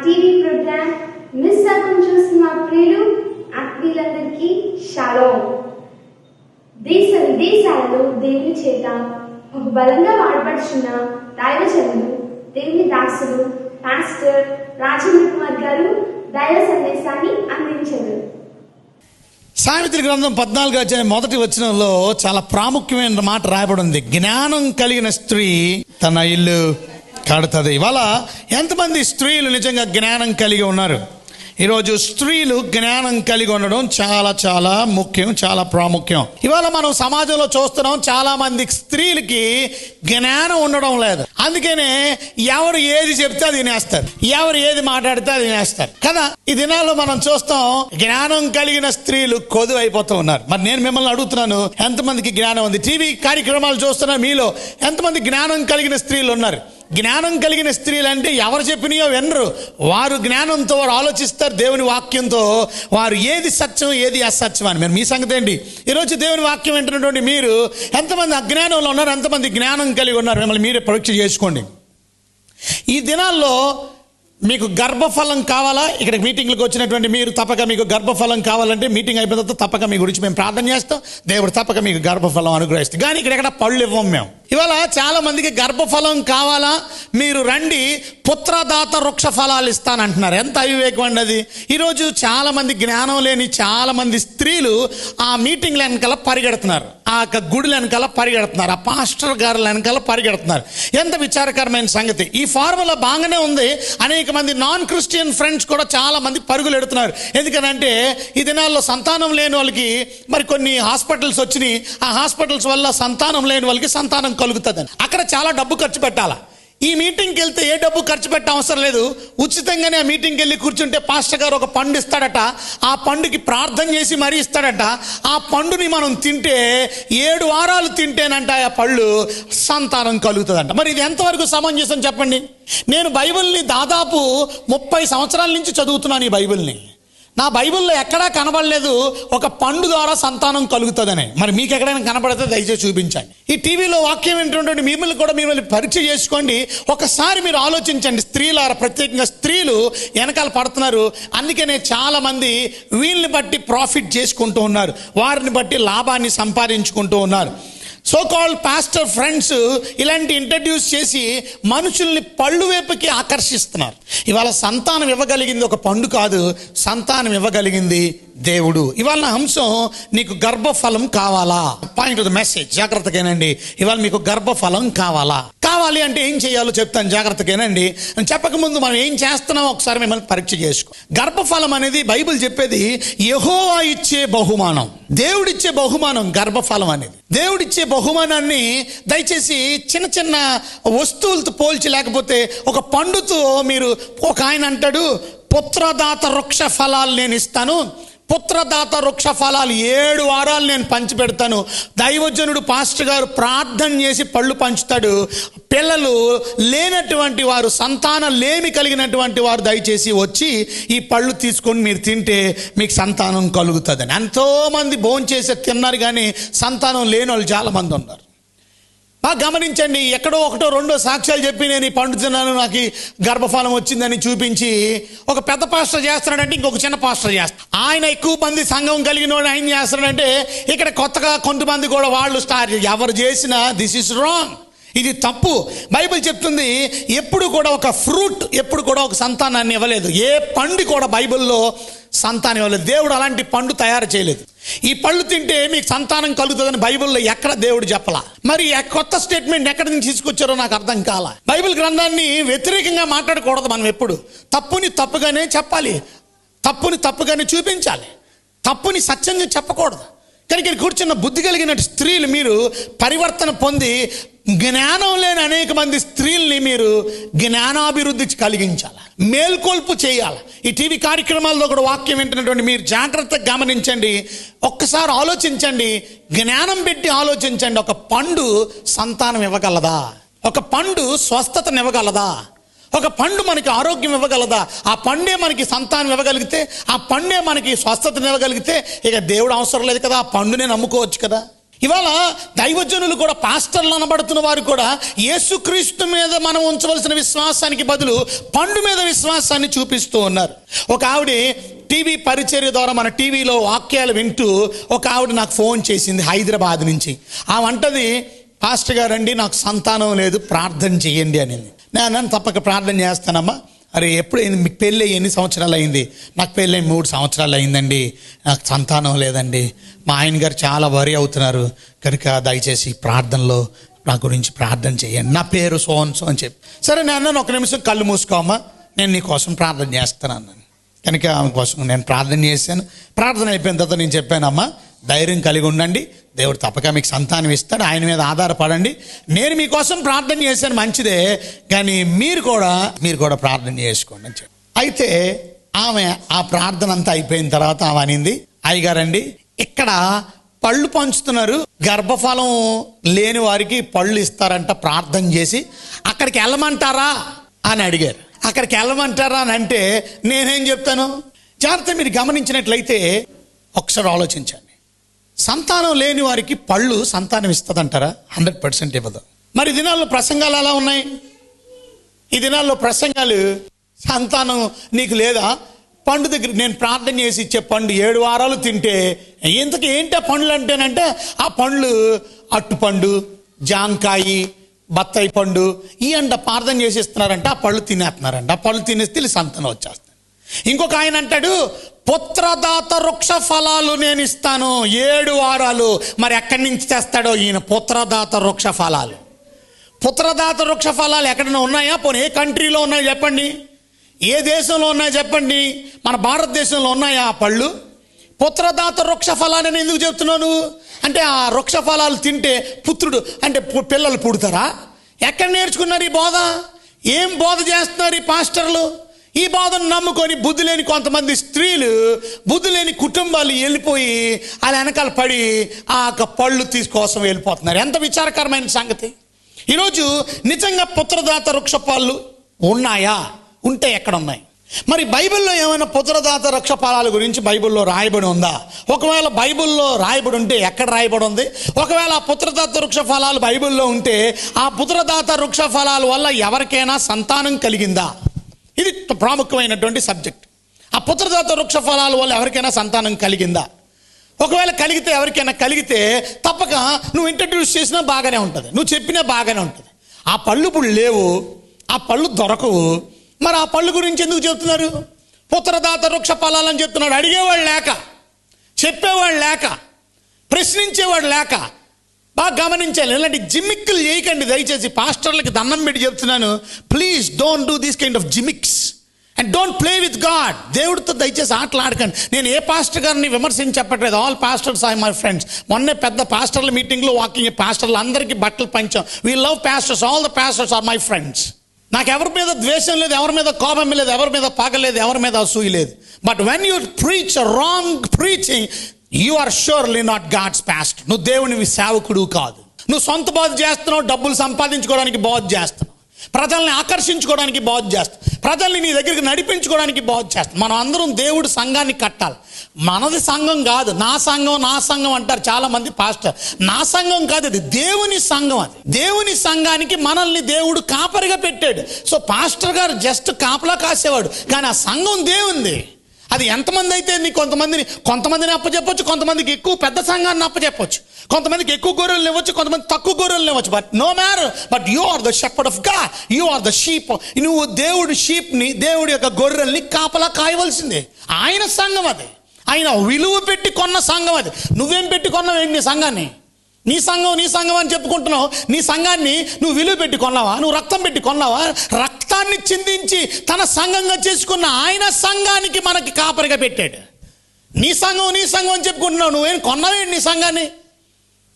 TV programme miss అవ్వకుండా చూస్తున్న ప్రియులు ఆత్మీయులందరికీ షాలోమ్. దేశ విదేశాలలో దేవుని చేత ఒక బలంగా వాడబడుచున్న దైవజనులు, దేవుని దాసులు పాస్టర్ రాజేంద్ర కుమార్ గారు దైవ సందేశాన్ని అందించారు. సామెతల గ్రంథం 14వ అధ్యాయం మొదటి వచనంలో చాలా ప్రాముఖ్యమైన మాట రాయబడి ఉంది. జ్ఞానం కలిగిన స్త్రీ తన ఇల్లు కడుతుంది. ఇవాళ ఎంతమంది స్త్రీలు నిజంగా జ్ఞానం కలిగి ఉన్నారు? ఈరోజు స్త్రీలు జ్ఞానం కలిగి ఉండడం చాలా చాలా ముఖ్యం, చాలా ప్రాముఖ్యం. ఇవాళ మనం సమాజంలో చూస్తున్నాం, చాలా మంది స్త్రీలకి జ్ఞానం ఉండడం లేదు. అందుకనే ఎవరు ఏది చెప్తే అది వినేస్తారు, ఎవరు ఏది మాట్లాడితే అది వినేస్తారు కదా. ఈ దినాల్లో మనం చూస్తాం, జ్ఞానం కలిగిన స్త్రీలు కొదువు అయిపోతూ ఉన్నారు. మరి నేను మిమ్మల్ని అడుగుతున్నాను, ఎంతమందికి జ్ఞానం ఉంది? టీవీ కార్యక్రమాలు చూస్తున్నా మీలో ఎంతమంది జ్ఞానం కలిగిన స్త్రీలు ఉన్నారు? జ్ఞానం కలిగిన స్త్రీలు అంటే ఎవరు చెప్పినాయో వినరు. వారు జ్ఞానంతో వారు ఆలోచిస్తారు, దేవుని వాక్యంతో వారు ఏది సత్యం ఏది అసత్యం అని. మీ సంగతి ఏంటి? ఈరోజు దేవుని వాక్యం వింటున్నటువంటి మీరు ఎంతమంది అజ్ఞానంలో ఉన్నారు, ఎంతమంది జ్ఞానం కలిగి ఉన్నారు? మిమ్మల్ని మీరే పరీక్ష చేసుకోండి. ఈ దినాల్లో మీకు గర్భఫలం కావాలా? ఇక్కడ మీటింగ్లకు వచ్చినటువంటి మీరు తప్పక మీకు గర్భఫలం కావాలంటే మీటింగ్ అయిపోయిన తర్వాత తప్పక మీ గురించి మేము ప్రార్థన చేస్తాం, దేవుడు తప్పక మీకు గర్భఫలం అనుగ్రహిస్తాం. కానీ ఇక్కడ పళ్ళు ఇవ్వం మేము. ఇవాళ చాలా మందికి గర్భఫలం కావాలా, మీరు రండి పుత్రదాత వృక్ష ఫలాలు ఇస్తానంటున్నారు. ఎంత అవివేకం అండి అది. ఈరోజు చాలా మంది జ్ఞానం లేని చాలా మంది స్త్రీలు ఆ మీటింగ్ల వెనకాల పరిగెడుతున్నారు, ఆ గుడుల వెనకాల పరిగెడుతున్నారు, ఆ పాస్టర్ గారుల వెనకాల పరిగెడుతున్నారు. ఎంత విచారకరమైన సంగతి. ఈ ఫార్ములా బాగానే ఉంది. అనేక మంది నాన్ క్రిస్టియన్ ఫ్రెండ్స్ కూడా చాలా మంది పరుగులు ఎడుతున్నారు. ఎందుకనంటే ఈ దినాల్లో సంతానం లేని వాళ్ళకి మరి కొన్ని హాస్పిటల్స్ వచ్చినాయి. ఆ హాస్పిటల్స్ వల్ల సంతానం లేని వాళ్ళకి సంతానం కలుగుతుందని అక్కడ చాలా డబ్బు ఖర్చు పెట్టాలా. ఈ మీటింగ్కి వెళ్తే ఏ డబ్బు ఖర్చు పెట్టే అవసరం లేదు. ఉచితంగానే ఆ మీటింగ్కి వెళ్ళి కూర్చుంటే పాస్టర్ గారు ఒక పండు ఇస్తాడట, ఆ పండుకి ప్రార్థన చేసి మరీ ఇస్తాడట. ఆ పండుని మనం తింటే 7 వారాలు తింటేనంట ఆ పళ్ళు సంతానం కలుగుతుందంట. మరి ఇది ఎంతవరకు సమంజసం చెప్పండి? నేను బైబిల్ని దాదాపు 30 సంవత్సరాల నుంచి చదువుతున్నాను. ఈ బైబిల్ని నా బైబిల్లో ఎక్కడా కనబడలేదు ఒక పండు ద్వారా సంతానం కలుగుతుందని. మరి మీకు ఎక్కడైనా కనబడితే దయచేసి చూపించండి. ఈ టీవీలో వాక్యం ఏంటంటే మిమ్మల్ని పరీక్ష చేసుకోండి. ఒకసారి మీరు ఆలోచించండి. స్త్రీలారా, ప్రత్యేకంగా స్త్రీలు వెనకాల పడుతున్నారు. అందుకనే చాలా మంది వీళ్ళని బట్టి ప్రాఫిట్ చేసుకుంటూ ఉన్నారు, వారిని బట్టి లాభాన్ని సంపాదించుకుంటూ ఉన్నారు. సో కాల్డ్ పాస్టర్ ఫ్రెండ్స్ ఇలాంటి ఇంట్రడ్యూస్ చేసి మనుషుల్ని పళ్ళు వైపుకి ఆకర్షిస్తున్నారు. ఇవాళ సంతానం ఇవ్వగలిగింది ఒక పండు కాదు, సంతానం ఇవ్వగలిగింది దేవుడు. ఇవాళ నా అంశం, నీకు గర్భఫలం కావాలా? Point of the message. జాగ్రత్తగానండి. ఇవాళ మీకు గర్భఫలం కావాలి అంటే ఏం చేయాలో చెప్తాను, జాగ్రత్తగానండి. చెప్పకముందు మనం ఏం చేస్తున్నామో ఒకసారి మిమ్మల్ని పరీక్ష చేసుకో. గర్భఫలం అనేది బైబిల్ చెప్పేది యెహోవా ఇచ్చే బహుమానం, దేవుడిచ్చే బహుమానం. గర్భఫలం అనేది దేవుడిచ్చే బహుమానాన్ని దయచేసి చిన్న చిన్న వస్తువులతో పోల్చి, లేకపోతే ఒక పండుతో మీరు, ఒక ఆయన అంటాడు పుత్రదాత వృక్ష ఫలాలు నేను ఇస్తాను, పుత్రదాత వృక్ష ఫలాలు 7 వారాలు నేను పంచి పెడతాను. దైవజనుడు పాస్టర్ గారు ప్రార్థన చేసి పళ్ళు పంచుతాడు. పిల్లలు లేనటువంటి వారు, సంతానం లేమి కలిగినటువంటి వారు దయచేసి వచ్చి ఈ పళ్ళు తీసుకొని మీరు తింటే మీకు సంతానం కలుగుతుందని. ఎంతోమంది భోంచేసి తిన్నారు కానీ సంతానం లేని వాళ్ళు చాలామంది ఉన్నారు. బాగా గమనించండి. ఎక్కడో ఒకటో రెండో సాక్ష్యాలు చెప్పి నేను ఈ పండు తిన్నాను, నాకు గర్భఫలం వచ్చిందని చూపించి ఒక పెద్ద పాస్టర్ చేస్తున్నాడంటే ఇంకొక చిన్న పాస్టర్ చేస్తాడు. ఆయన ఎక్కువ మంది సంఘం కలిగిన వాడు ఆయన చేస్తున్నాడంటే ఇక్కడ కొత్తగా కొంతమంది కూడా వాళ్ళు స్టార్ట్. ఎవరు చేసినా దిస్ ఇస్ రాంగ్, ఇది తప్పు. బైబిల్ చెప్తుంది ఎప్పుడు కూడా ఒక ఫ్రూట్ ఎప్పుడు కూడా ఒక సంతానాన్ని ఇవ్వలేదు. ఏ పండు కూడా బైబిల్లో సంతానం ఇవ్వలేదు. దేవుడు అలాంటి పండు తయారు చేయలేదు. ఈ పళ్ళు తింటే మీకు సంతానం కలుగుతుందని బైబిల్లో ఎక్కడ దేవుడు చెప్పలా. మరి కొత్త స్టేట్మెంట్ ఎక్కడి నుంచి తీసుకొచ్చారో నాకు అర్థం కాల. బైబిల్ గ్రంథాన్ని వ్యతిరేకంగా మాట్లాడకూడదు. మనం ఎప్పుడు తప్పుని తప్పుగానే చెప్పాలి, తప్పుని తప్పుగానే చూపించాలి, తప్పుని సత్యంగా చెప్పకూడదు. కానీ ఇక్కడ కూర్చున్న బుద్ధి కలిగిన స్త్రీలు మీరు పరివర్తన పొంది జ్ఞానం లేని అనేక మంది స్త్రీల్ని మీరు జ్ఞానాభివృద్ధి కలిగించాలి, మేల్కొల్పు చేయాలి. ఈ టీవీ కార్యక్రమాల్లో కూడా వాక్యం వింటున్నటువంటి మీరు జాగ్రత్తగా గమనించండి. ఒక్కసారి ఆలోచించండి, జ్ఞానం పెట్టి ఆలోచించండి. ఒక పండు సంతానం ఇవ్వగలదా? ఒక పండు స్వస్థతను ఇవ్వగలదా? ఒక పండు మనకి ఆరోగ్యం ఇవ్వగలదా? ఆ పండే మనకి సంతానం ఇవ్వగలిగితే, ఆ పండే మనకి స్వస్థతను ఇవ్వగలిగితే ఇక దేవుడు అవసరం లేదు కదా, ఆ పండునే నమ్ముకోవచ్చు కదా. ఇవాళ దైవజనులు కూడా, పాస్టర్లు అనబడుతున్న వారు కూడా యేసుక్రీస్తు మీద మనం ఉంచవలసిన విశ్వాసానికి బదులు పండు మీద విశ్వాసాన్ని చూపిస్తూ ఉన్నారు. ఒక ఆవిడ టీవీ పరిచర్య ద్వారా మన టీవీలో వాక్యాలు వింటూ ఒక ఆవిడ నాకు ఫోన్ చేసింది హైదరాబాద్ నుంచి. ఆ వంటది, పాస్టర్ గారండి నాకు సంతానం లేదు, ప్రార్థన చేయండి అనింది. నేను తప్పక ప్రార్థన చేస్తానమ్మా. అరే ఎప్పుడు అయింది మీకు పెళ్ళి, ఎన్ని సంవత్సరాలు అయింది? నాకు పెళ్ళి 3 సంవత్సరాలు అయిందండి, నాకు సంతానం లేదండి, మా ఆయన గారు చాలా వరి అవుతున్నారు, కనుక దయచేసి ప్రార్థనలో నా గురించి ప్రార్థన చేయండి, నా పేరు సోన్సో అని చెప్పి. సరే నేను ఒక నిమిషం కళ్ళు మూసుకోమ్మా, నేను నీ కోసం ప్రార్థన చేస్తాను అన్నాను. కనుక ఆమె కోసం నేను ప్రార్థన చేశాను. ప్రార్థన అయిపోయిన తర్వాత నేను చెప్పానమ్మా, ధైర్యం కలిగి ఉండండి, దేవుడు తప్పక మీకు సంతానం ఇస్తాడు, ఆయన మీద ఆధారపడండి, నేను మీకోసం ప్రార్థన చేశాను మంచిదే, కానీ మీరు కూడా ప్రార్థన చేసుకోండి అని చెప్పి. అయితే ఆమె ఆ ప్రార్థన అంతా అయిపోయిన తర్వాత ఆమె అనింది, అయ్యగారండి ఇక్కడ పళ్ళు పంచుతున్నారు, గర్భఫలం లేని వారికి పళ్ళు ఇస్తారంట, ప్రార్థన చేసి అక్కడికి వెళ్ళమంటారా అని అడిగారు. అక్కడికి వెళ్ళమంటారా అని అంటే నేనేం చెప్తాను? జాగ్రత్త మీరు గమనించినట్లయితే ఒకసారి ఆలోచించండి. సంతానం లేని వారికి పళ్ళు సంతానం ఇస్తుందంటారా? 100% ఇవ్వదు. మరి ఈ దినాల్లో ప్రసంగాలు అలా ఉన్నాయి. ఈ దినాల్లో ప్రసంగాలు, సంతానం నీకు లేదా, పండు దగ్గర నేను ప్రార్థన చేసి ఇచ్చే పండు 7 వారాలు తింటే, ఇంతకు ఏంటి ఆ పండ్లు అంటేనంటే ఆ పండ్లు అట్టుపండు, జాంకాయి, బత్తాయి పండు ఈ అంట ప్రార్థన చేసి ఇస్తున్నారంట, ఆ పళ్ళు తినేస్తున్నారంట, ఆ పళ్ళు తినేస్తే సంతానం వచ్చేస్తుంది. ఇంకొక ఆయన అంటాడు, పుత్రదాత వృక్ష ఫలాలు నేను ఇస్తాను 7 వారాలు. మరి ఎక్కడి నుంచి తెస్తాడో ఈయన పుత్రదాత వృక్ష ఫలాలు? పుత్రదాత వృక్ష ఫలాలు ఎక్కడైనా ఉన్నాయా? పోనీ ఏ కంట్రీలో ఉన్నాయో చెప్పండి, ఏ దేశంలో ఉన్నాయో చెప్పండి, మన భారతదేశంలో ఉన్నాయా ఆ పళ్ళు? పుత్రదాత వృక్ష ఫలాలని ఎందుకు చెప్తున్నాను అంటే, ఆ వృక్ష ఫలాలు తింటే పుత్రుడు అంటే పిల్లలు పుడతారా? ఎక్కడ నేర్చుకున్నారు ఈ బోధ? ఏం బోధ చేస్తున్నారు ఈ పాస్టర్లు? ఈ బోధను నమ్ముకొని బుద్ధి లేని కొంతమంది స్త్రీలు, బుద్ధి లేని కుటుంబాలు వెళ్ళిపోయి అలా వెనకాల పడి ఆ పళ్ళు తీసుకోసం వెళ్ళిపోతున్నారు. ఎంత విచారకరమైన సంగతి. ఈరోజు నిజంగా పుత్రదాత వృక్ష పళ్ళు ఉన్నాయా? ఉంటే ఎక్కడ ఉన్నాయి? మరి బైబిల్లో ఏమైనా పుత్రదాత వృక్ష ఫలాల గురించి బైబిల్లో రాయబడి ఉందా? ఒకవేళ బైబిల్లో రాయబడి ఉంటే ఎక్కడ రాయబడి ఉంది? ఒకవేళ ఆ పుత్రదాత వృక్ష ఫలాలు బైబిల్లో ఉంటే ఆ పుత్రదాత వృక్ష ఫలాల వల్ల ఎవరికైనా సంతానం కలిగిందా? ఇది ప్రాముఖ్యమైనటువంటి సబ్జెక్ట్. ఆ పుత్రదాత వృక్ష ఫలాల వల్ల ఎవరికైనా సంతానం కలిగిందా? ఒకవేళ కలిగితే, ఎవరికైనా కలిగితే తప్పక నువ్వు ఇంట్రడ్యూస్ చేసినా బాగానే ఉంటుంది, నువ్వు చెప్పినా బాగానే ఉంటుంది. ఆ పళ్ళు ఇప్పుడు లేవు, ఆ పళ్ళు దొరకవు. మరి ఆ పళ్ళు గురించి ఎందుకు చెప్తున్నారు? పుత్రదాత వృక్ష ఫలాలని చెప్తున్నాడు. అడిగేవాళ్ళు లేక, చెప్పేవాళ్ళు లేక, ప్రశ్నించేవాడు లేక. బాగా గమనించాలి, ఇలాంటి జిమిక్కులు చేయకండి దయచేసి. పాస్టర్లకి దండం పెట్టి చెప్తున్నాను, please don't do these kind of gimmicks and don't play with God. దేవుడితో దయచేసి ఆటలాడకండి. నేను ఏ పాస్టర్ గారిని విమర్శించి చెప్పట్లేదు. All pastors are my friends. మొన్నే పెద్ద పాస్టర్ల మీటింగ్లో వాకింగ్ పాస్టర్లు అందరికీ బట్టలు పంచాం. We love pastors, all the pastors are my friends. నాకు ఎవరి మీద ద్వేషం లేదు, ఎవరి మీద కోపం లేదు, ఎవరి మీద పగ లేదు, ఎవరి మీద అసూయ లేదు. But when you preach wrong preaching, you are surely not God's pastor. నువ్వు దేవుని సేవకుడు కాదు. నువ్వు సొంత బోధ చేస్తున్నావు, డబ్బులు సంపాదించుకోవడానికి బోధ చేస్తున్నావు, ప్రజల్ని ఆకర్షించుకోవడానికి బోధ చేస్తావు, ప్రజల్ని నీ దగ్గరికి నడిపించుకోవడానికి బోధ చేస్తావు. మనం అందరం దేవుడి సంఘాన్ని కట్టాలి. మనది సంఘం కాదు. నా సంఘం అంటారు చాలా మంది పాస్టర్. నా సంఘం కాదు, అది దేవుని సంఘం. అది దేవుని సంఘానికి మనల్ని దేవుడు కాపరిగా పెట్టాడు. సో పాస్టర్ గారు జస్ట్ కాపలా కాసేవాడు, కానీ ఆ సంఘం దేవుంది. అది ఎంతమంది అయితే నీ కొంతమందిని అప్పచెప్పొచ్చు, కొంతమందికి ఎక్కువ పెద్ద సంఘాన్ని అప్పచెప్పొచ్చు, కొంతమందికి ఎక్కువ గొర్రెలు ఇవ్వచ్చు, కొంతమంది తక్కువ గొర్రెలు ఇవ్వచ్చు. But no matter, but you are the shepherd of God, you are the sheep. నువ్వు దేవుడి షీప్ని, దేవుడి యొక్క గొర్రెల్ని కాపలా కాయవలసిందే. ఆయన సంఘం అది, ఆయన విలువ పెట్టి కొన్న సంఘం అది. నువ్వేం పెట్టి కొన్నావు నీ సంఘాన్ని? నీ సంఘం అని చెప్పుకుంటున్నావు. నీ సంఘాన్ని నువ్వు విలువ పెట్టి కొన్నావా? నువ్వు రక్తం పెట్టి కొన్నావా? రక్తాన్ని చిందించి తన సంఘంగా చేసుకున్న ఆయన సంఘానికి మనకి కాపరిగా పెట్టాడు. నీ సంఘం అని చెప్పుకుంటున్నావు. నువ్వేం కొన్నావేంటి నీ సంఘాన్ని?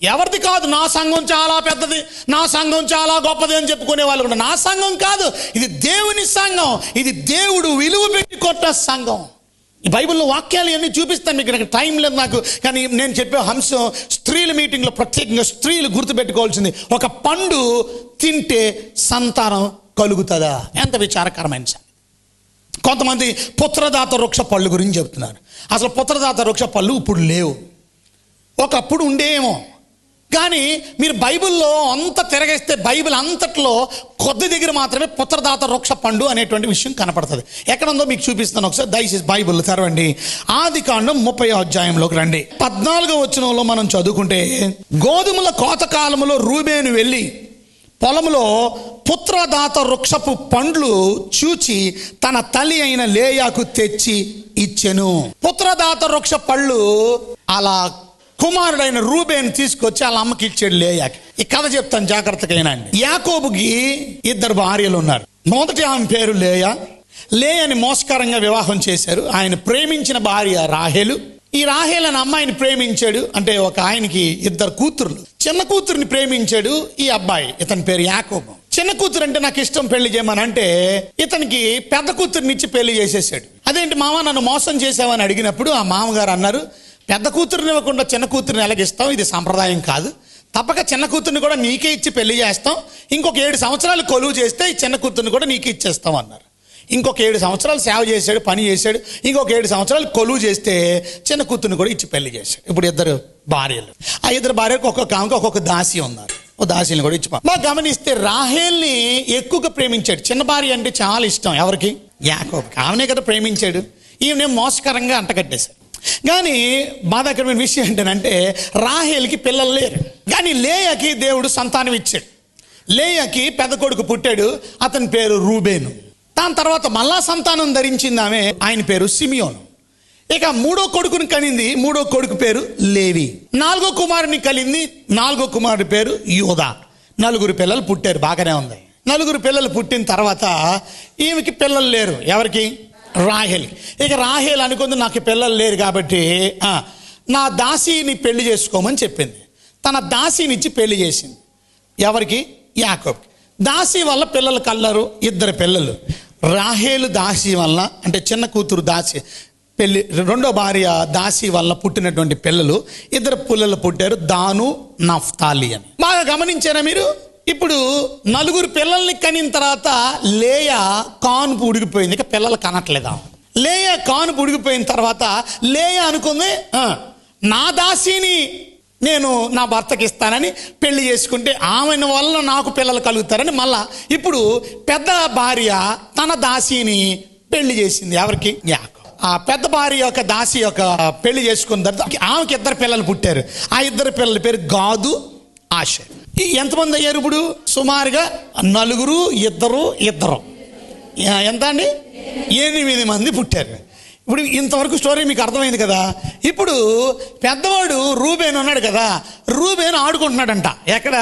ఎవరిది కాదు. నా సంఘం చాలా పెద్దది, నా సంఘం చాలా గొప్పది అని చెప్పుకునే వాళ్ళు కూడా. నా సంఘం కాదు, ఇది దేవుని సంఘం. ఇది దేవుడు విలువ పెట్టి కొట్టిన సంఘం. ఈ బైబిల్లో వాక్యాలు అన్నీ చూపిస్తాను మీకు, నాకు టైం లేదు నాకు. కానీ నేను చెప్పే అంశం, స్త్రీల మీటింగ్లో ప్రత్యేకంగా స్త్రీలు గుర్తుపెట్టుకోవాల్సింది, ఒక పండు తింటే సంతానం కలుగుతుందా? ఎంత విచారకరమైన సంగతి. కొంతమంది పుత్రదాత వృక్ష పళ్ళు గురించి చెప్తున్నారు. అసలు పుత్రదాత వృక్ష పళ్ళు ఇప్పుడు లేవు, ఒకప్పుడు ఉండేమో. కానీ మీరు బైబిల్లో అంత తిరగేస్తే బైబిల్ అంతట్లో కొద్ది దగ్గర మాత్రమే పుత్రదాత వృక్ష పండు అనేటువంటి విషయం కనపడుతుంది. ఎక్కడ ఉందో మీకు చూపిస్తాను, ఒకసారి దయచేసి బైబిల్ తెరవండి. ఆదికాండం 30వ అధ్యాయంలోకి రండి. 14వ వచనంలో మనం చదువుకుంటే, గోధుమల కోత కాలములో రూబేను వెళ్ళి పొలంలో పుత్రదాత వృక్షపు పండ్లు చూచి తన తల్లి అయిన లేయాకు తెచ్చి ఇచ్చెను. పుత్రదాత వృక్ష పళ్ళు అలా కుమారుడైన రూబేను తీసుకొచ్చి వాళ్ళ అమ్మకి ఇచ్చాడు లేయాకి. ఈ కథ చెప్తాను జాగ్రత్తగా వినండి. యాకోబుకి 2 భార్యలు ఉన్నారు. మొదటి ఆమె పేరు లేయా. లేయాని మోసకరంగా వివాహం చేశారు. ఆయన ప్రేమించిన భార్య రాహేలు. ఈ రాహేల్ అనే అమ్మాయిని ప్రేమించాడు. అంటే ఒక ఆయనకి 2 కూతుర్లు. చిన్న కూతురిని ప్రేమించాడు ఈ అబ్బాయి, ఇతని పేరు యాకోబు. చిన్న కూతురు అంటే నాకు ఇష్టం, పెళ్లి చేయమని అంటే ఇతనికి పెద్ద కూతురిని ఇచ్చి పెళ్లి చేసేసాడు. అదేంటి మామ నన్ను మోసం చేసావని అడిగినప్పుడు ఆ మామగారు అన్నారు, పెద్ద కూతురుని ఇవ్వకుండా చిన్న కూతురిని ఎలాగిస్తాం, ఇది సంప్రదాయం కాదు, తప్పక చిన్న కూతుర్ని కూడా నీకే ఇచ్చి పెళ్లి చేస్తాం, ఇంకొక 7 సంవత్సరాలు కొలువు చేస్తే ఈ చిన్న కూతుర్ని కూడా నీకే ఇచ్చేస్తాం అన్నారు. ఇంకొక 7 సంవత్సరాలు సేవ చేశాడు, పని చేశాడు. ఇంకొక 7 సంవత్సరాలు కొలువు చేస్తే చిన్న కూతుర్ని కూడా ఇచ్చి పెళ్లి చేశాడు. ఇప్పుడు 2 భార్యలు. ఆ 2 భార్యలకు ఒక్కొక్క ఆమెకు ఒక్కొక్క దాసి ఉన్నారు. ఓ దాసిని కూడా ఇచ్చి బాగా గమనిస్తే రాహేల్ని ఎక్కువగా ప్రేమించాడు. చిన్న భార్య అంటే చాలా ఇష్టం ఎవరికి? యాకోబుకి. ఆమెనే కదా ప్రేమించాడు. ఈమెనే మోసకరంగా అంటగట్టేశాడు. కానీ బాధాకరమైన విషయం ఏంటంటే రాహేల్కి పిల్లలు లేరు, కానీ లేయాకి దేవుడు సంతానం ఇచ్చాడు. లేయాకి పెద్ద కొడుకు పుట్టాడు, అతని పేరు రూబేను. దాని తర్వాత మళ్ళా సంతానం ధరించింది ఆమె, ఆయన పేరు సిమియోను. ఇక 3వ కొడుకుని కనింది, 3వ కొడుకు పేరు లేవి. 4వ కుమారుని కలింది, 4వ కుమారుడి పేరు యోదా. 4 పిల్లలు పుట్టారు. బాగానే ఉంది. 4 పిల్లలు పుట్టిన తర్వాత ఈమెకి పిల్లలు లేరు. ఎవరికి? రాహేల్. ఇక రాహేల్ అనుకుంది నాకు పిల్లలు లేరు కాబట్టి నా దాసిని పెళ్లి చేసుకోమని చెప్పింది. తన దాసిని ఇచ్చి పెళ్లి చేసింది. ఎవరికి? యాకోబుకి. దాసి వల్ల పిల్లలు కల్లరు, 2 పిల్లలు. రాహేలు దాసి వల్ల, అంటే చిన్న కూతురు దాసి పెళ్లి, 2వ భార్య దాసి వల్ల పుట్టినటువంటి పిల్లలు 2 పిల్లలు పుట్టారు, దాను నఫ్తాలి అని. బాగా గమనించారా మీరు? ఇప్పుడు 4 పిల్లల్ని కనిన తర్వాత లేయా కానుపు ఉడిగిపోయింది. ఇక పిల్లలు కనట్లేదా? లేయా కానుపు ఉడిగిపోయిన తర్వాత లేయా అనుకుంది, నా దాసిని నేను నా భర్తకి ఇస్తానని పెళ్లి చేసుకుంటే ఆమె వల్ల నాకు పిల్లలు కలుగుతారని మళ్ళా ఇప్పుడు పెద్ద భార్య తన దాసిని పెళ్లి చేసింది. ఎవరికి? యాకోబు. ఆ పెద్ద భార్య యొక్క దాసి యొక్క పెళ్లి చేసుకున్న తర్వాత ఆమెకి 2 పిల్లలు పుట్టారు. ఆ 2 పిల్లల పేరు గాదు, ఆషేర్. ఎంతమంది అయ్యారు ఇప్పుడు? సుమారుగా 4, 2 ఎంత అండి? 8 మంది పుట్టారు. ఇప్పుడు ఇంతవరకు స్టోరీ మీకు అర్థమైంది కదా. ఇప్పుడు పెద్దవాడు రూబేను ఉన్నాడు కదా, రూబేను ఆడుకుంటున్నాడంట. ఎక్కడ?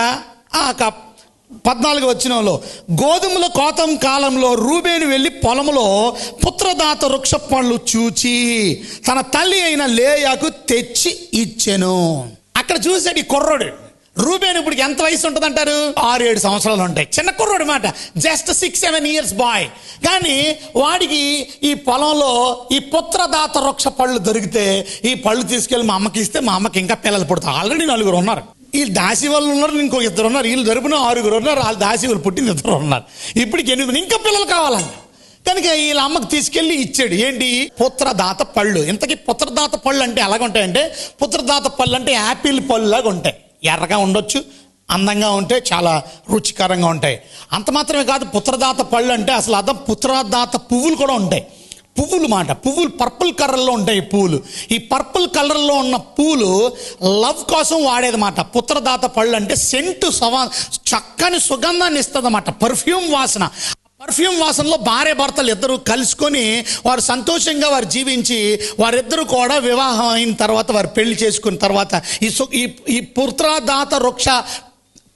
14వ వచనంలో, గోధుమల కోతం కాలంలో రూబేను వెళ్ళి పొలంలో పుత్రదాత వృక్ష పండ్లు చూచి తన తల్లి అయిన లేయాకు తెచ్చి ఇచ్చెను. అక్కడ చూసాడు ఈ కుర్రోడు రూబేను. ఇప్పుడు ఎంత వయసు ఉంటుంది అంటారు? 6-7 సంవత్సరాలు ఉంటాయి. చిన్న కుర్రోడు మాట, జస్ట్ 6-7 ఇయర్స్ బాయ్. కానీ వాడికి ఈ పొలంలో ఈ పుత్రదాత వృక్ష పళ్ళు దొరికితే ఈ పళ్ళు తీసుకెళ్ళి మా అమ్మకి ఇస్తే మా అమ్మకి ఇంకా పిల్లలు పుడతారు. ఆల్రెడీ 4 ఉన్నారు. వీళ్ళు దాసి వాళ్ళు ఉన్నారు, ఇంకో 2 ఉన్నారు. వీళ్ళు తరపున 6 ఉన్నారు. వాళ్ళు దాసి వాళ్ళు పుట్టిన 2 ఉన్నారు. ఇప్పటికి 8, ఇంకా పిల్లలు కావాలంట. కనుక వీళ్ళ అమ్మకి తీసుకెళ్ళి ఇచ్చాడు. ఏంటి? పుత్రదాత పళ్ళు. ఇంతకీ పుత్రదాత పళ్ళు అంటే ఎలాగుంటాయంటే, పుత్రదాత పళ్ళు అంటే యాపిల్ పళ్ళు లాగా ఉంటాయి. ఎర్రగా ఉండొచ్చు, అందంగా ఉంటాయి, చాలా రుచికరంగా ఉంటాయి. అంత మాత్రమే కాదు, పుత్రదాత పళ్ళు అంటే అసలు అర్థం పుత్రదాత పువ్వులు కూడా ఉంటాయి. పువ్వులు మాట, పువ్వులు పర్పుల్ కలర్లో ఉంటాయి. పువ్వులు, ఈ పర్పుల్ కలర్లో ఉన్న పువ్వులు లవ్ కోసం వాడేది మాట. పుత్రదాత పళ్ళు అంటే సెంటు చక్కని సుగంధాన్ని ఇస్తుంది అన్నమాట, పర్ఫ్యూమ్ వాసన. పర్ఫ్యూమ్ వాసనలో భార్య భర్తలు 2 కలుసుకొని వారు సంతోషంగా వారు జీవించి వారిద్దరూ కూడా వివాహం అయిన తర్వాత వారు పెళ్లి చేసుకున్న తర్వాత ఈ పుత్రదాత వృక్ష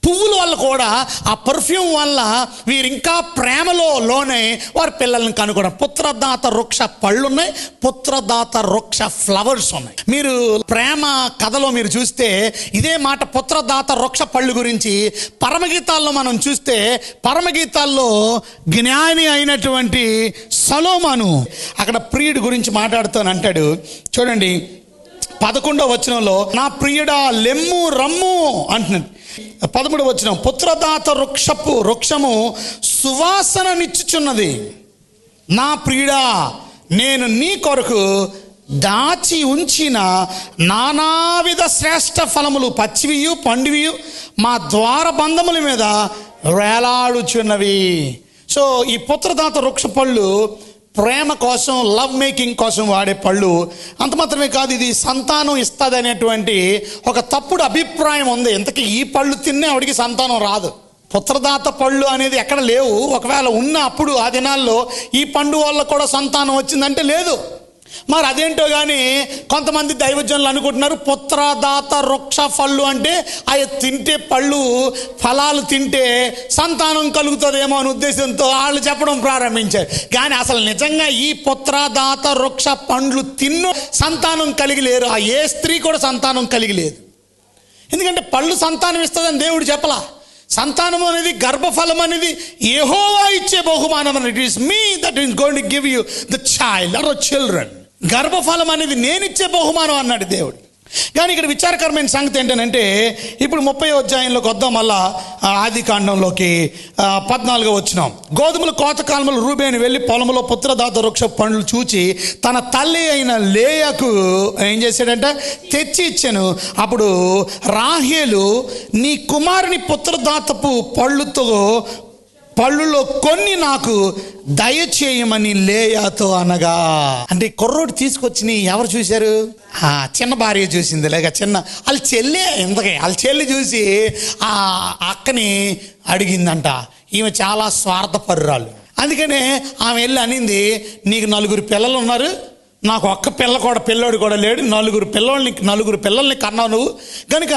పువ్వుల వల్ల కూడా, ఆ పర్ఫ్యూమ్ వల్ల వీరు ఇంకా ప్రేమలో లోనే వారి పిల్లల్ని కనుగొన్నారు. పుత్రదాత వృక్ష పళ్ళు ఉన్నాయి, పుత్రదాత వృక్ష ఫ్లవర్స్ ఉన్నాయి. మీరు ప్రేమ కథలో మీరు చూస్తే ఇదే మాట పుత్రదాత వృక్ష పళ్ళు గురించి పరమగీతాల్లో మనం చూస్తే, పరమగీతాల్లో జ్ఞాని అయినటువంటి సొలొమోను అక్కడ ప్రియుడి గురించి మాట్లాడుతూ అంటాడు. చూడండి 11వ వచనంలో, నా ప్రియుడా లెమ్ము రమ్ము అంటున్నాడు. 13వ వచనం, పుత్రదాత వృక్షము సువాసననిచ్చుచున్నది, నా ప్రియుడా నేను నీ కొరకు దాచి ఉంచిన నానావిధ శ్రేష్ఠ ఫలములు పచ్చివియు పండువియు మా ద్వార బంధముల మీద వేలాడుచున్నవి. సో ఈ పుత్రదాత వృక్ష పళ్ళు ప్రేమ కోసం, లవ్ మేకింగ్ కోసం వాడే పళ్ళు. అంత మాత్రమే కాదు, ఇది సంతానం ఇస్తుంది అనేటువంటి ఒక తప్పుడు అభిప్రాయం ఉంది. ఇంతకీ ఈ పళ్ళు తిన్నే ఆవిడికి సంతానం రాదు. పుత్రదాత పళ్ళు అనేది ఎక్కడ లేవు. ఒకవేళ ఉన్న అప్పుడు ఆ దినాల్లో ఈ పండు వల్ల కూడా సంతానం వచ్చిందంటే లేదు. మరి అదేంటో కానీ కొంతమంది దైవజనులు అనుకుంటున్నారు పుత్రదాత వృక్ష పళ్ళు అంటే అవి తింటే పళ్ళు ఫలాలు తింటే సంతానం కలుగుతుందేమో అనే ఉద్దేశంతో వాళ్ళు చెప్పడం ప్రారంభించారు. కానీ అసలు నిజంగా ఈ పుత్రదాత వృక్ష పండ్లు తిన్ను సంతానం కలిగి లేరు. ఆ ఏ స్త్రీ కూడా సంతానం కలిగి లేదు. ఎందుకంటే పళ్ళు సంతానం ఇస్తుందని దేవుడు చెప్పలా. సంతానం అనేది, గర్భఫలం అనేది యెహోవా ఇచ్చే బహుమానం అని. It is me that is going to give you the child or children. గర్భఫలం అనేది నేనిచ్చే బహుమానం అన్నాడు దేవుడు. కానీ ఇక్కడ విచారకరమైన సంగతి ఏంటంటే, ఇప్పుడు 30వ అధ్యాయంలోకి వద్దాం. మళ్ళా ఆది కాండంలోకి 14వ వచనం. గోధుమల కోతకాలములు రూబేను వెళ్ళి పొలంలో పుత్రదాత వృక్ష పండ్లు చూచి తన తల్లి అయిన లేయాకు ఏం చేశాడంటే తెచ్చి ఇచ్చాను. అప్పుడు రాహేలు నీ కుమారుని పుత్రదాతపు పళ్ళులో కొన్ని నాకు దయచేయమని లేయాతో అనగా. అంటే కుర్రోడు తీసుకొచ్చి ఎవరు చూశారు? చిన్న భార్య చూసింది, లేక వాళ్ళ చెల్లి. ఇంతకీ వాళ్ళ చెల్లి చూసి ఆ అక్కని అడిగిందంట. ఈమె చాలా స్వార్థపరురాలు. అందుకనే ఆమె వెళ్ళి అనింది, నీకు 4 పిల్లలు ఉన్నారు, నాకు ఒక్క పిల్లోడు కూడా లేడు, 4 పిల్లల్ని కన్నావు నువ్వు, కనుక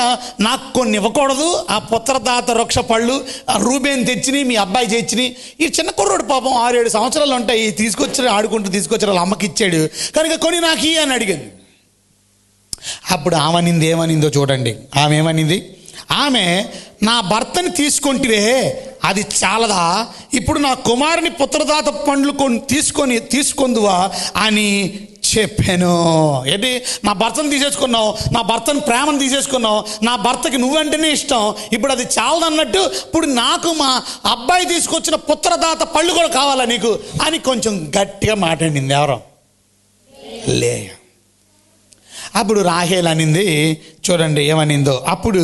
నాకు కొన్ని ఇవ్వకూడదు. ఆ పుత్రదాత వృక్ష పళ్ళు రూబేన్ తెచ్చిని, మీ అబ్బాయి తెచ్చిని. ఈ చిన్న కుర్రోడు పాపం 6-7 సంవత్సరాలు ఉంటాయి, ఆడుకుంటూ తీసుకొచ్చి వాళ్ళ అమ్మకి ఇచ్చాడు, కనుక కొని నాకు అని అడిగింది. అప్పుడు ఏమనిందో చూడండి. ఆమె ఏమనింది? ఆమె నా భర్తని తీసుకుంటే అది చాలదా, ఇప్పుడు నా కుమారుని పుత్రదాత పండ్లు తీసుకొందువా అని చెప్పాను. ఏంటి, నా భర్తను తీసేసుకున్నావు, నా భర్తను ప్రేమను తీసేసుకున్నావు, నా భర్తకి నువ్వంటేనే ఇష్టం, ఇప్పుడు అది చాలదన్నట్టు ఇప్పుడు నాకు మా అబ్బాయి తీసుకొచ్చిన పుత్రదాత పళ్ళు కూడా కావాలా నీకు అని కొంచెం గట్టిగా మాట్లాడింది. ఎవరో లేయా. అప్పుడు రాహేల్ అనింది, చూడండి ఏమనిందో. అప్పుడు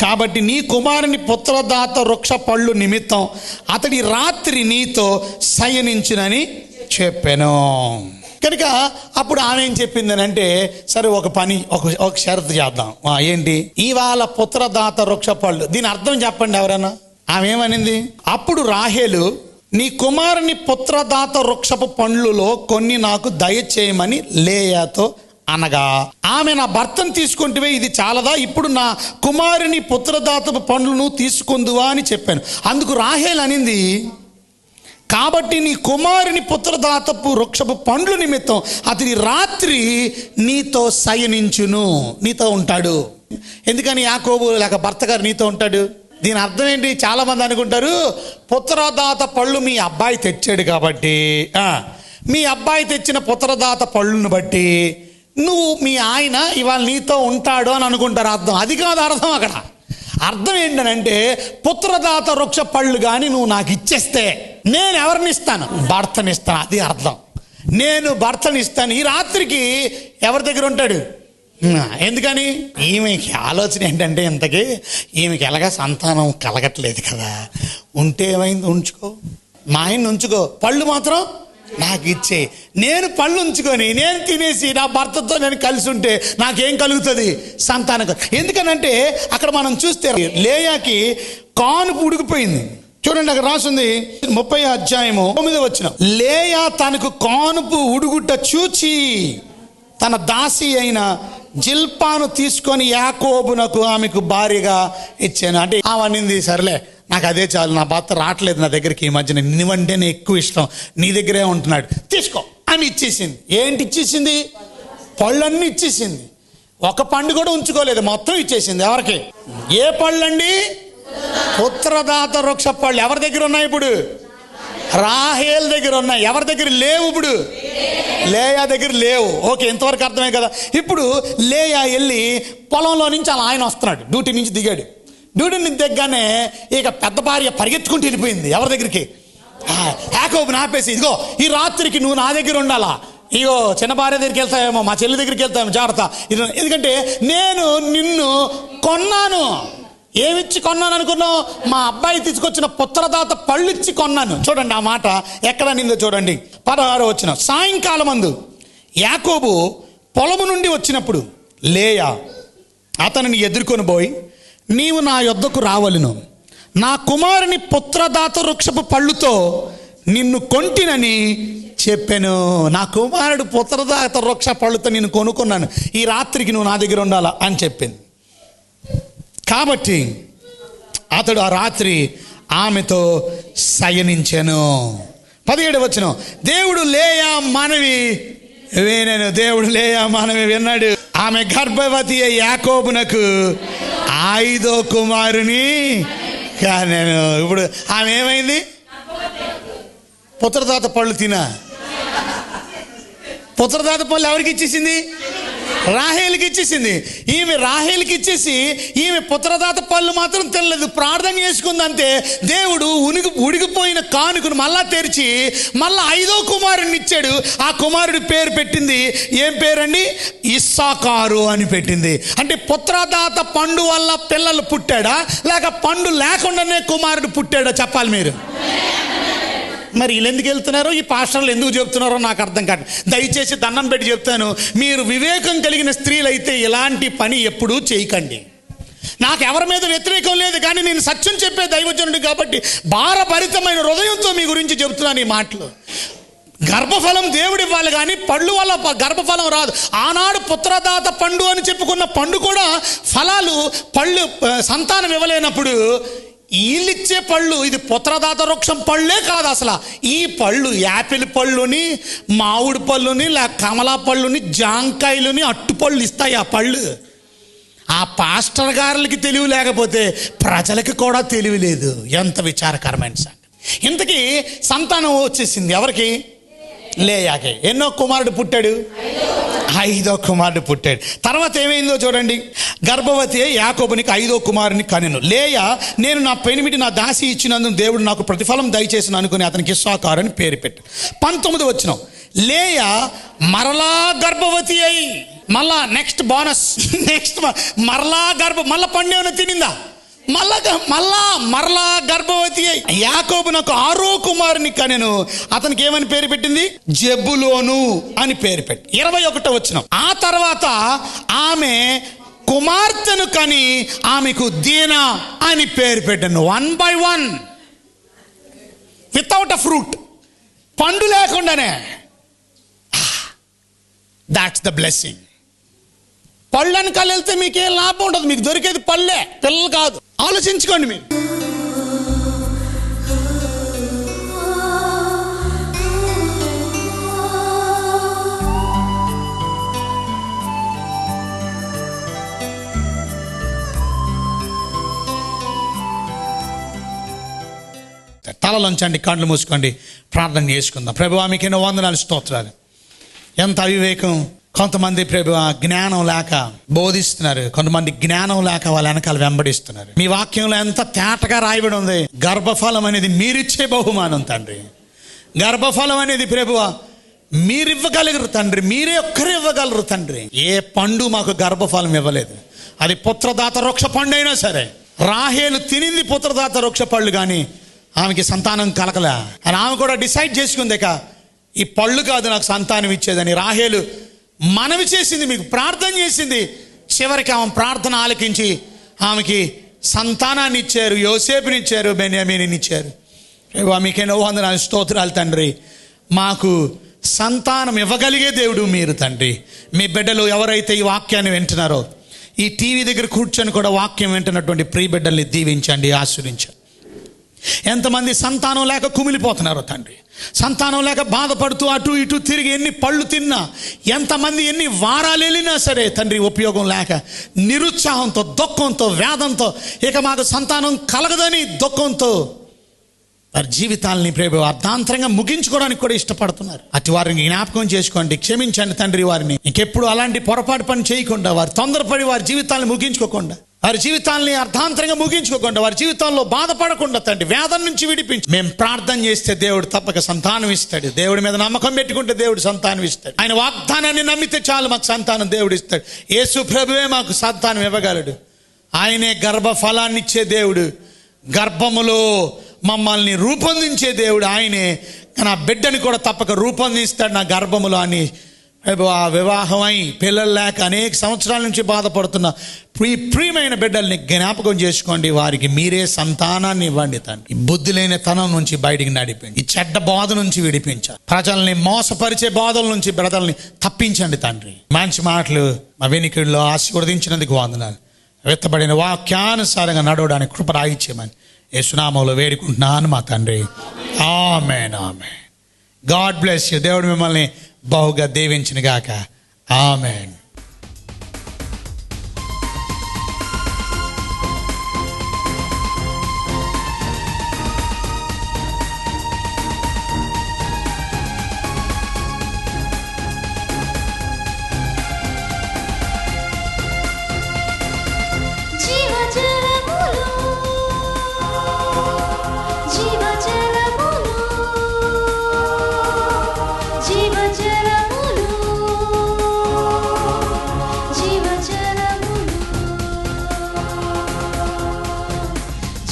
కాబట్టి నీ కుమారుని పుత్రదాత వృక్ష పళ్ళు నిమిత్తం అతడి రాత్రి నీతో శయనించునని చెప్పాను. కనుక అప్పుడు ఆమె ఏం చెప్పిందని అంటే, సరే ఒక షరతు చేద్దాం. ఏంటి? ఇవాళ పుత్రదాత వృక్ష పళ్ళు, దీని అర్థం చెప్పండి ఎవరైనా. ఆమె ఏమనింది? అప్పుడు రాహేలు నీ కుమారుని పుత్రదాత వృక్షపు పండ్లులో కొన్ని నాకు దయచేయమని లేయాతో అనగా, ఆమె నా భర్తను తీసుకుంటే ఇది చాలదా, ఇప్పుడు నా కుమారుని పుత్రదాతపు పండ్లను తీసుకుందువా అని చెప్పాను. అందుకు రాహేల్ అనింది, కాబట్టి నీ కుమారుని పుత్రదాతపు వృక్షపు పండ్లు నిమిత్తం అతని రాత్రి నీతో శయనించును, నీతో ఉంటాడు. ఎందుకని యాకోబు లేక భర్త గారు నీతో ఉంటాడు? దీని అర్థం ఏంటి? చాలా మంది అనుకుంటారు పుత్రదాత పళ్ళు మీ అబ్బాయి తెచ్చాడు కాబట్టి, మీ అబ్బాయి తెచ్చిన పుత్రదాత పళ్ళును బట్టి నువ్వు మీ ఆయన ఇవాళ నీతో ఉంటాడు అని అనుకుంటారు. అర్థం అది కాదు. అర్థం అక్కడ అర్థం ఏంటనంటే, పుత్రదాత వృక్ష పళ్ళు కానీ నువ్వు నాకు ఇచ్చేస్తే నేను ఎవరిని ఇస్తాను? భర్తనిస్తాను. అది అర్థం. నేను భర్తనిస్తాను. ఈ రాత్రికి ఎవరి దగ్గర ఉంటాడు? ఎందుకని? ఈమెకి ఆలోచన ఏంటంటే, ఇంతకీ ఈమెకి ఎలాగా సంతానం కలగట్లేదు కదా, ఉంటే ఏమైంది, ఉంచుకో, మా ఆయన్ని ఉంచుకో, పళ్ళు మాత్రం నాకు ఇచ్చే, నేను పళ్ళు ఉంచుకొని నేను తినేసి నా భర్తతో నేను కలిసి ఉంటే నాకేం కలుగుతుంది? సంతానం. ఎందుకనంటే అక్కడ మనం చూస్తే లేయాకి కానుపు ఉడికిపోయింది. చూడండి అక్కడ రాసింది 30వ అధ్యాయము 9వ వచనం. లేయా తనకు కానుపు ఉడుగుట చూచి తన దాసి అయిన జిల్పాను తీసుకొని యాకోబునకు ఆమెకు భార్యగా ఇచ్చాను. అంటే ఆమె సర్లే నాకు అదే చాలు, నా భర్త రావట్లేదు నా దగ్గరికి ఈ మధ్యన, నువ్వంటేనే ఎక్కువ ఇష్టం, నీ దగ్గరే ఉంటున్నాడు, తీసుకో అని ఇచ్చేసింది. ఏంటి ఇచ్చేసింది? పళ్ళన్నీ ఇచ్చేసింది. ఒక పండు కూడా ఉంచుకోలేదు, మొత్తం ఇచ్చేసింది. ఎవరికి? ఏ పళ్ళండి? పుత్రదాత వృక్ష పళ్ళు. ఎవరి దగ్గర ఉన్నాయి ఇప్పుడు? రాహేల్ దగ్గర ఉన్నాయి. ఎవరి దగ్గర లేవు ఇప్పుడు? లేయా దగ్గర లేవు. ఓకే, ఇంతవరకు అర్థమే కదా. ఇప్పుడు లేయా వెళ్ళి పొలంలో నుంచి అలా ఆయన వస్తున్నాడు, డ్యూటీ నుంచి దిగాడు. డ్యూటీ నుంచి దిగ్గానే ఇక పెద్ద భార్య పరిగెత్తుకుంటూ వెళ్ళిపోయింది. ఎవరి దగ్గరికి? యాకోబుని ఆపేసి, ఇదిగో ఈ రాత్రికి నువ్వు నా దగ్గర ఉండాలా, ఇగో చిన్న భార్య దగ్గరికి వెళ్తామేమో, మా చెల్లి దగ్గరికి వెళ్తామేమో, జాగ్రత్త. ఎందుకంటే నేను నిన్ను కొన్నాను. ఏమిచ్చి కొన్నాను అనుకున్నావు? మా అబ్బాయి తీసుకొచ్చిన పుత్రదాత పళ్ళు ఇచ్చి కొన్నాను. చూడండి ఆ మాట ఎక్కడ నిందో చూడండి. 16వ వచనం. సాయంకాలం అందు యాకోబు పొలము నుండి వచ్చినప్పుడు లేయా అతనిని ఎదుర్కొని పోయి, నీవు నా యొద్దకు రావలెను, నా కుమారుని పుత్రదాత వృక్షపు పళ్ళుతో నిన్ను కొంటినని చెప్పాను. నా కుమారుడు పుత్రదాత వృక్ష పళ్ళుతో నిన్ను కొనుక్కున్నాను, ఈ రాత్రికి నువ్వు నా దగ్గర ఉండాలా అని చెప్పింది. కాబట్టి అతడు ఆ రాత్రి ఆమెతో శయనించెను. 17వ వచనం. దేవుడు లేయా మనవి వినెను. దేవుడు లేయా మనవి విన్నాడు. ఆమె గర్భవతి అయి యాకోబునకు 5వ కుమారుని కనెను. ఇప్పుడు ఆమె ఏమైంది? పుత్రదాత పళ్ళు పుత్రదాత పళ్ళు ఎవరికి ఇచ్చేసింది? రాహేలుకి ఇచ్చేసింది. ఈమె రాహేలుకి ఇచ్చేసి ఈమె పుత్రదాత పళ్ళు మాత్రం తినలేదు, ప్రార్థన చేసుకుంది అంతే. దేవుడు ఉడిగిపోయిన కానుకను మళ్ళా తెరిచి మళ్ళా 5వ కుమారుని ఇచ్చాడు. ఆ కుమారుడి పేరు పెట్టింది, ఏం పేరండి? ఇస్సాకారు అని పెట్టింది. అంటే పుత్రదాత పండు వల్ల పిల్లలు పుట్టాడా, లేక పండు లేకుండానే కుమారుడు పుట్టాడా? చెప్పాలి మీరు. మరి వీళ్ళు ఎందుకు వెళ్తున్నారో, ఈ పాస్టర్లు ఎందుకు చెప్తున్నారో నాకు అర్థం కాదు. దయచేసి దండం పెట్టి చెప్తాను, మీరు వివేకం కలిగిన స్త్రీలు అయితే ఇలాంటి పని ఎప్పుడూ చేయకండి. నాకు ఎవరి మీద వ్యతిరేకం లేదు, కానీ నేను సత్యం చెప్పే దైవజనుడు కాబట్టి భారభరితమైన హృదయంతో మీ గురించి చెబుతున్నాను ఈ మాటలు. గర్భఫలం దేవుడు ఇవ్వాలి, కానీ పళ్ళు వల్ల గర్భఫలం రాదు. ఆనాడు పుత్రదాత పండు అని చెప్పుకున్న పండు కూడా ఫలాలు పళ్ళు సంతానం ఇవ్వలేనప్పుడు వీళ్ళిచ్చే పళ్ళు, ఇది పుత్రదాత వృక్షం పళ్ళే కాదు అసలు. ఈ పళ్ళు యాపిల్ పళ్ళుని, మామిడి పళ్ళుని, లేక కమలా పళ్ళుని, జాంకాయలుని, అట్టుపళ్ళు ఇస్తాయి ఆ పళ్ళు. ఆ పాస్టర్ గారులకి తెలివి లేకపోతే ప్రజలకి కూడా తెలివి లేదు. ఎంత విచారకరమైన సంగతి. ఇంతకీ సంతానం వచ్చేసింది ఎవరికి? లేయాకే. ఎన్నో కుమారుడు పుట్టాడు? 5వ కుమారుడు పుట్టాడు. తర్వాత ఏమైందో చూడండి. గర్భవతి యాకోబునికి 5వ కుమారుని కనెను. లేయా, నేను నా పెనిమిటి నా దాసి ఇచ్చినందుకు దేవుడు నాకు ప్రతిఫలం దయచేసిన అనుకుని అతనికి ఇస్సాకారు అని పేరు పెట్టాడు. 19వ వచనం. లేయా మరలా గర్భవతి అయి, మళ్ళా నెక్స్ట్ బోనస్, నెక్స్ట్ మరలా మళ్ళా పండేమైనా తినిందా? మరలా గర్భవతి అయి యాకోబు నాకు 6వ కుమారుని కనెను. అతనికి ఏమని పేరు పెట్టింది? జెబులోను అని పేరు పెట్టి. 21వ వచనం. ఆ తర్వాత ఆమె కుమార్తెను కని ఆమెకు దీనా అని పేరు పెట్టాను. 1 by 1, వితౌట్ అ ఫ్రూట్, పండు లేకుండానే. That's the blessing. పళ్ళు వెనకాల వెళ్తే మీకేం లాభం ఉండదు, మీకు దొరికేది పళ్ళే, పిల్లలు కాదు. ఆలోచించుకోండి మీరు. తలలోంచండి, కళ్ళు మూసుకోండి, ప్రార్థన చేసుకుందాం. ప్రభువా మీకు ఎన్నో వందనాలు, స్తోత్రాలు. ఎంత అవివేకం. కొంతమంది ప్రభువా జ్ఞానం లేక బోధిస్తున్నారు, కొంతమంది జ్ఞానం లేక వాళ్ళ వెనకాల వెంబడిస్తున్నారు. మీ వాక్యంలో ఎంత తేటగా రాయబడి ఉంది. గర్భఫలం అనేది మీరిచ్చే బహుమానం తండ్రి. గర్భఫలం అనేది ప్రభువా మీరివ్వగలరు తండ్రి, మీరే ఒక్కరే ఇవ్వగలరు తండ్రి. ఏ పండు మాకు గర్భఫలం ఇవ్వలేదు. అది పుత్రదాత వృక్ష పండు అయినా సరే. రాహేలు తినింది పుత్రదాత వృక్ష పళ్ళు, కానీ ఆమెకి సంతానం కలకలే అని ఆమె కూడా డిసైడ్ చేసుకుంది. ఈ పళ్ళు కాదు నాకు సంతానం ఇచ్చేదని రాహేలు మనవి చేసింది, మీకు ప్రార్థన చేసింది. చివరికి ఆమె ప్రార్థన ఆలకించి ఆమెకి సంతానాన్ని ఇచ్చారు. యోసేపుని ఇచ్చారు, బెన్యామీని ఇచ్చారు. మీకెన్నో వందనాలు, స్తోత్రాలు తండ్రి. మాకు సంతానం ఇవ్వగలిగే దేవుడు మీరు తండ్రి. మీ బిడ్డలు ఎవరైతే ఈ వాక్యాన్ని వింటున్నారో, ఈ టీవీ దగ్గర కూర్చొని కూడా వాక్యం వింటున్నటువంటి ప్రియ బిడ్డల్ని దీవించండి, ఆశీర్వదించండి. ఎంతమంది సంతానం లేక కుమిలిపోతున్నారో తండ్రి, సంతానం లేక బాధపడుతూ అటు ఇటు తిరిగి ఎన్ని పళ్ళు తిన్నా, ఎంతమంది ఎన్ని వారాలు వెళ్ళినా సరే తండ్రి ఉపయోగం లేక నిరుత్సాహంతో, దుఃఖంతో, వేదంతో, ఇక మాకు సంతానం కలగదని దుఃఖంతో వారి జీవితాలని ప్రభు అర్ధాంతరంగా ముగించుకోవడానికి కూడా ఇష్టపడుతున్నారు. అటు వారిని జ్ఞాపకం చేసుకోండి, క్షమించండి తండ్రి. వారిని ఇంకెప్పుడు అలాంటి పొరపాటు పని చేయకుండా, వారు తొందరపడి వారి జీవితాలను ముగించుకోకుండా వారి జీవితాన్ని అర్థాంతరంగా ముగించుకోకుండా, వారి జీవితాల్లో బాధపడకుండా తండ్రి వేదన నుంచి విడిపించి మేము ప్రార్థన చేస్తే దేవుడు తప్పక సంతానం ఇస్తాడు. దేవుడి మీద నమ్మకం పెట్టుకుంటే దేవుడు సంతానం ఇస్తాడు. ఆయన వాగ్దానాన్ని నమ్మితే చాలు మాకు సంతానం దేవుడు ఇస్తాడు. యేసు ప్రభువే మాకు సంతానం ఇవ్వగలడు. ఆయనే గర్భఫలాన్ని ఇచ్చే దేవుడు, గర్భములో మమ్మల్ని రూపొందించే దేవుడు ఆయనే. నా బిడ్డని కూడా తప్పక రూపొందిస్తాడు నా గర్భములో అని. ఆ వివాహం అయి పిల్లలు లేక అనేక సంవత్సరాల నుంచి బాధపడుతున్న ప్రియమైన బిడ్డల్ని జ్ఞాపకం చేసుకోండి. వారికి మీరే సంతానాన్ని ఇవ్వండి తండ్రి. బుద్ధి లేని తనం నుంచి బయటికి నడిపించి, ఈ చెడ్డ బాధ నుంచి విడిపించాలి. ప్రజల్ని మోసపరిచే బాధల నుంచి బిడ్డల్ని తప్పించండి తండ్రి. మంచి మాటలు మా వెనుకల్లో ఆశీర్వదించినందుకు వందనాలు. వెత్తబడిన వాక్యానుసారంగా నడవడానికి కృప రాయిచ్చేయమని యేసునామములో వేడుకుంటున్నాను మా తండ్రి. ఆమేన్, ఆమేన్. God bless you. దేవుడు మిమ్మల్ని బహుగా దీవించును గాక. ఆమేన్.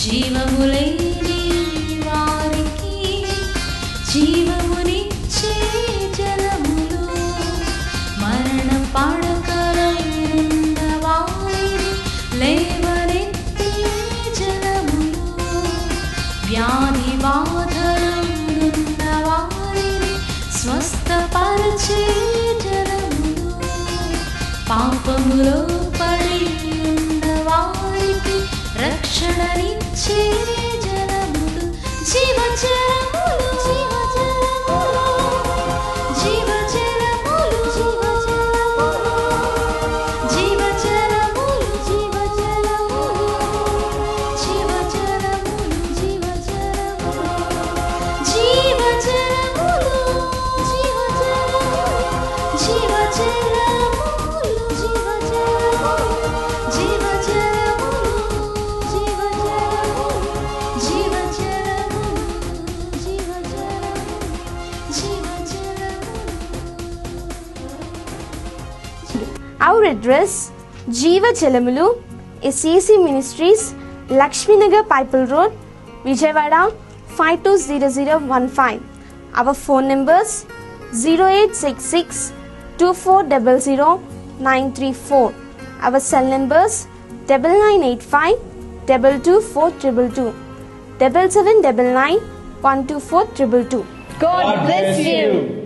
జీవములేని వారికి జీవమునిచ్చే జలములు, మరణ పడకలైన వారిని లేవనెత్తే జలములు, వ్యాధి బాధలున్న వారిని స్వస్థపరిచే జలములు, పాపములో పడి ఉన్న వారికి రక్షణనిచ్చే జలములు, జీవజలములు, జీవజలములు, జీవజలములు, జీవజలములు, జీవజలములు, జీవజలములు, జీవజలములు, జీవజలములు, జీవజలములు, Our address, Jeeva Jalamulu, SCC Ministries, Lakshminagar Pipal Road, Vijayawada 520015. Our phone numbers 0866 2400 934. Our cell numbers 9985 22422, 7799 12422. God bless you.